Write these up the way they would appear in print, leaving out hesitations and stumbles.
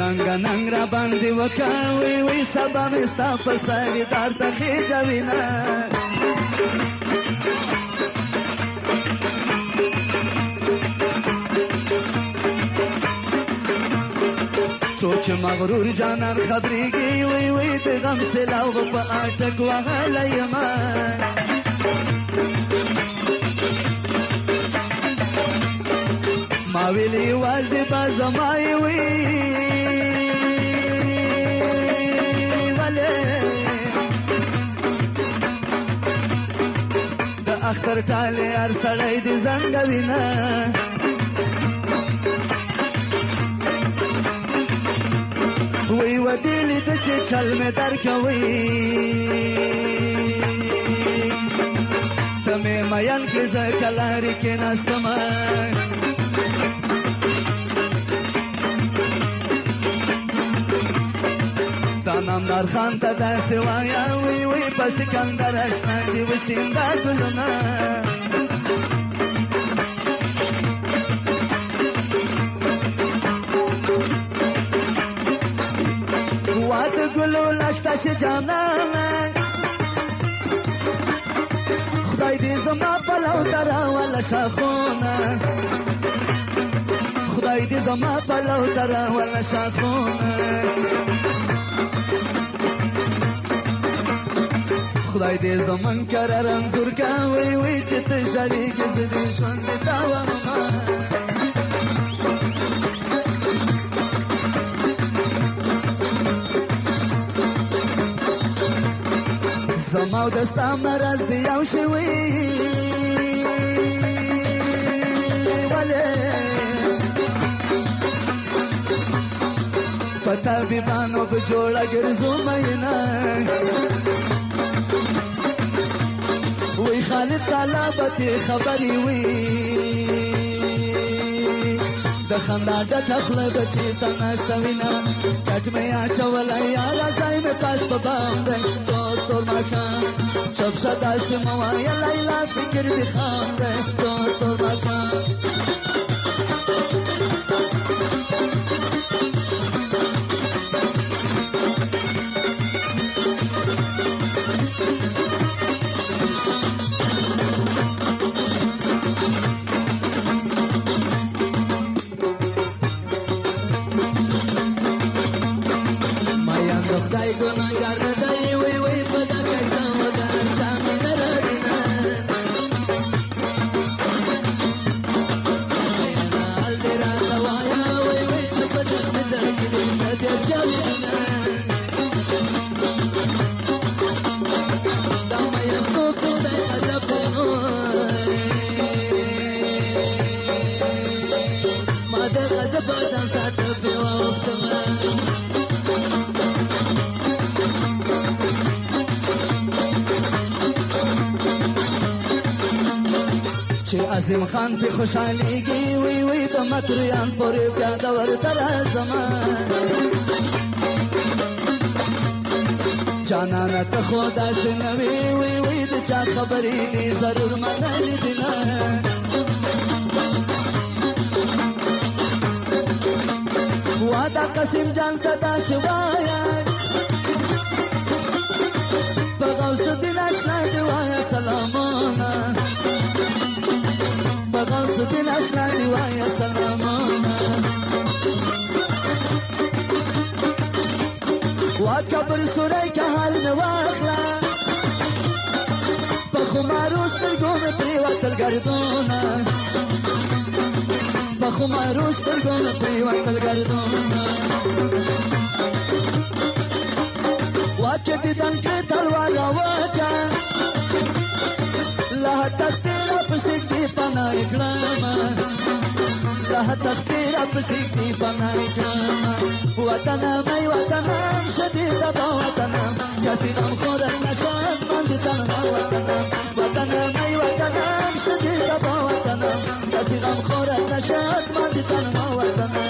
ننګ ننګ را باندې وکا وی وی سبا مې ستا په ساري دار ته خېجوينه سوچ مغرور جانان خبرېږي وی وی د غم سیلاو په اټک وهلی یمه ما ویلی یوازې به زما یې وي ولې د اختر ټالې هر سړی دې زنګوینه وی ودیلی ته چې چل مې درکوي ته مې میین کړې زه که لارې کېناستمه دا نامدار خان ته داسې وایه وی وی په سکندر اشنا دې وشینده ګلونه واده ګلو لښته شي جانانه خدای دې زما په لو دراوله شاخونه خدای دې زما په لو دراوله شاخونه خدای دې زمن کره رنځور کا وی وی چې ته ژړېږې زه دې ژوند دې تاومه زما او د ستا مرض دې یو شوي ولې په طبیبانو په جوړه ګرځو مینه وی خالد تعالی به تې خبرې وي د خندا ډکه خوله به چېرته نشته وینه کټ مې اچولی یاره ځای مې پاس په بام دی تور تور ماښام چپ شه داسې مه وایه لیلا فکر دې خام دی تور تور ماښام خدای ګناهګار نه دی وی وی په دا کیسه ودان چا مې نه راځي نه مینا حال دې راته وایه وی وی چې په دې مې زړه کې دې ښه تېر شوي نه دا میندوب خدای غضب دی نو ما د غضب ځان ساته پرې واوښتمه چې عظیم خان پې خوشحالېږي وی وی د مکریان پورې بیا د ورته راځمه جانانه ته خو داسې نه وې وی وی د چا خبرې دې ضرور منلې دي نه واده قسیم جان ته داسې وایه په غوث الدین اشنا دې وایه سلامونه غوث الدین اشنا دی وایه سلامونه وا کبر سوری که حال مې واخله په خمارو سترګو مې پرېوتل ګردونه په خمارو سترګو مې پرېوتل ګردونه وا چې دیدن کې تلوار راوکه له تختې راپسې کښې پناه کړم له تختې راپسې کښې پناه کړم وطنم ای وطنم شدید با وطنم کسی غمخوره نشد من دې تنها وطنم وطنم ای وطنم شدید با وطنم کسی غمخوره نشد من دې تنها وطنم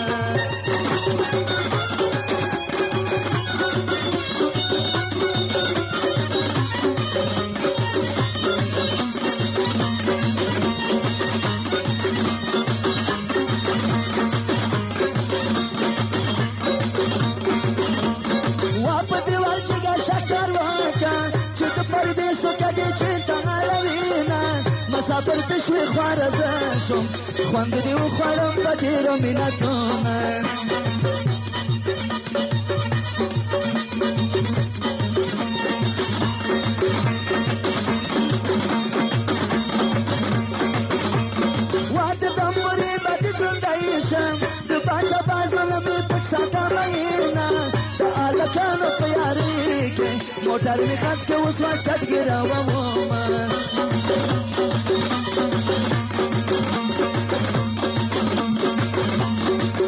خواره زشم خوند دی و خوارم با دیرو مینتونه واد دموری بدی زندایشم د باچا بازلمی پټ ساته مینا د الکانو پیاری کې موټر می خاص کې اوس واس کټ ګراوم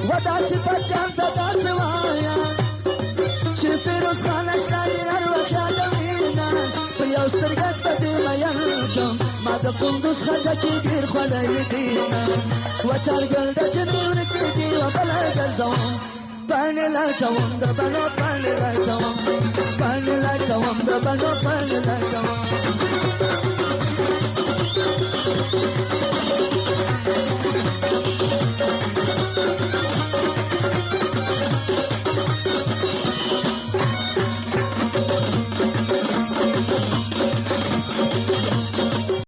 وداسې پټان ته داسې وایا چې فیروز خان اشراري ارواح یادوینا په یو سترګه ته دې میل کړم ما د کندوز خټه کې ډېر خوړلی دینه وچارګل د جنې ورکې دي و بله ګرځوم پاڼې لټوم د بڼو پاڼې لټوم پاڼې لټوم د بڼو پاڼې لټوم